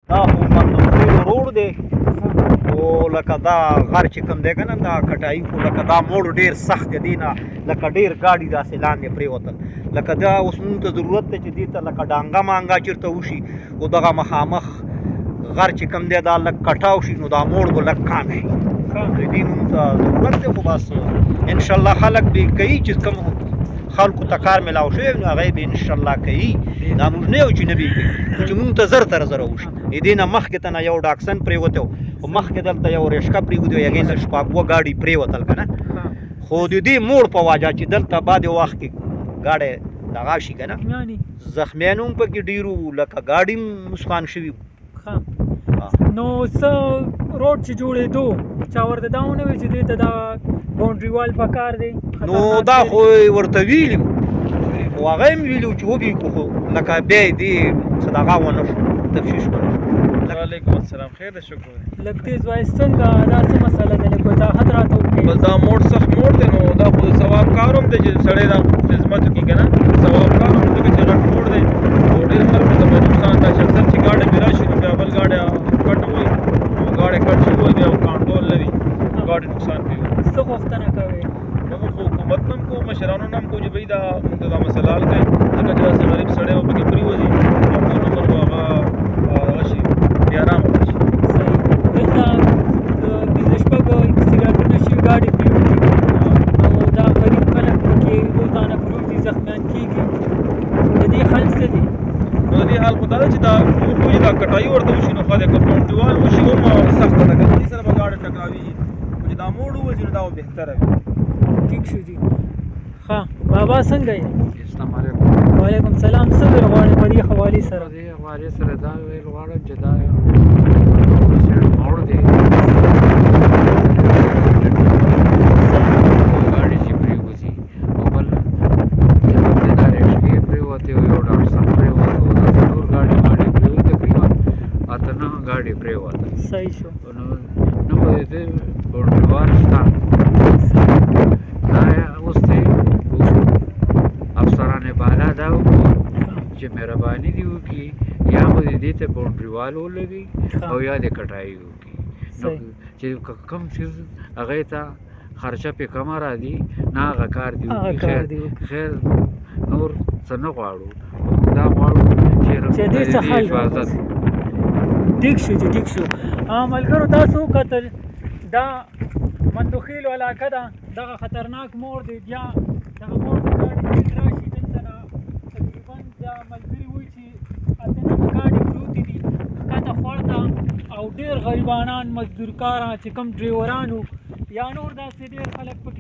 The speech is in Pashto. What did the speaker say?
دا خو مندوخیل روډ دی او لکه دا غر چې کوم دی که نه دا کټایي خو لکه دا موړ ډېر سخت دی نه لکه ډېر ګاډي داسې لاندې پرېوتل لکه دا اوس مونږ ته ضرورت دی چې دې ته لکه ډانګه مانګه چېرته وشي او دغه مخامخ غر چې کوم دی دا لږ کټاو شي نو دا موړ به لږ کام شي دې مونږ ته ضرورت دی خو بس انشاءالله خلک به کوي چې کوم خلکو ته کار میلاو شوی نو هغه به انشاءالله کوي دا موږ نه یو چې نه به کوي چې مونږ ته زر تر زره وشي دې نه مخکې ته نه یو ډاکسن پرېوتی و خو مخکې دلته یو ریشکه پرېښودې وه هغې ته شپږ اووه ګاډي پرېوتل که نه خو د دې موړ په وجه چې دلته بعد وخت کې ګاډی دغه شي که نه زخمیان هم پکې ډېر وو لکه ګاډي هم نسخان شوي نو څه روډ چې جوړېدو چا ورته دا ونه ویل چې دې ته دا باونډري وال پکار دی نو دا خو ورته ویلي وو خو هغه هم ویلي وو چې وبې کړو خو لکه بیا یې دې څه دغه ونه شو تفتیش ونه شو وعلیکم السلام خیر ده شکر دی لږ تیز وایس څنګه دا څه مسله ده لږ وضاحت راته وکړئ بس دا موړ سخت موړ دی نو دا خو د ثواب کار هم دی چې سړی دا خدمت وکړي که نه ثواب کار هم ځکه چې غټ موړ دی او ډېر خلکو ته به نقصان دا چې اکثر چې ګاډی مې راشي نو بیا بل ګاډی کټ وي نو ګاډی کټ شوی وي بیا کنټرول نه وي ګاډي نقصان کوي څه غوښتنه کوئ نو خو حکومت نه هم کوو مشرانو نه هم کوو چې بھائی دا موږ ته دا مسله حل کړئ ځکه چې داسې غریب سړی به پکې پرېوځي او ټول عمر به هغه هغه شي بې ارامه به شي دلته پنځه شپږ اکسیډنټونه شوي ګاډي پرېوتي او دا غریب خلک پکې روزانه پروزي زخمیان کېږي د دې حل څه دی نو د دې حال خو دا ده چې دا وخو چې دا کټایي ورته وشي نو ښه دی که باونډریوال وشي هم سخته ده که دې سره به ګاډی ټکراوېږي خو چې دا موړ ووځي نو دا به بهتره وي ټیک شو جي ښه بابا څنګه یې السلام علیکم وعلیکم السلام څه ویل غواړې په دې حوالې سره په دې حوالې سره دا ویل غواړم چې دا موړ دی ګاډي چې پرېوځي او بل چې دا ریشکې پرېوتې او یو ډاکټر پرېوت او دا څلور ګاډي پرېوتې تقریبا اته نهه ګاډي پرېوتل صحیح شو نو په دې باونډریوال شته دا اوس دی افسران بالا دا وکړي چې مهرباني دې وکړي یا خو دې ته باونډریوال ولګي او یا دې کټایي وکړي نو چې کوم څیز هغې ته خرچه پې کمه راځي نه هغه کار دې وکړي خیر نور څه نه غواړو موږ دا غواړو چې دې څه حل حفاظت ټیک شو جي ټیک شو ملګرو تاسو وکتل دا مندوخیل علاقه ده دغه خطرناک موړ دی بیا دغه موړ ته ګاډي تېز راشي دلته نه تقریبا دا ملګري وایي چې اته نهه ګاډي پروتې دي ښکته خوړته او ډېر غریبانان مزدور کاران چې کوم ډریوران وو یا نور داسې ډېر خلک پکې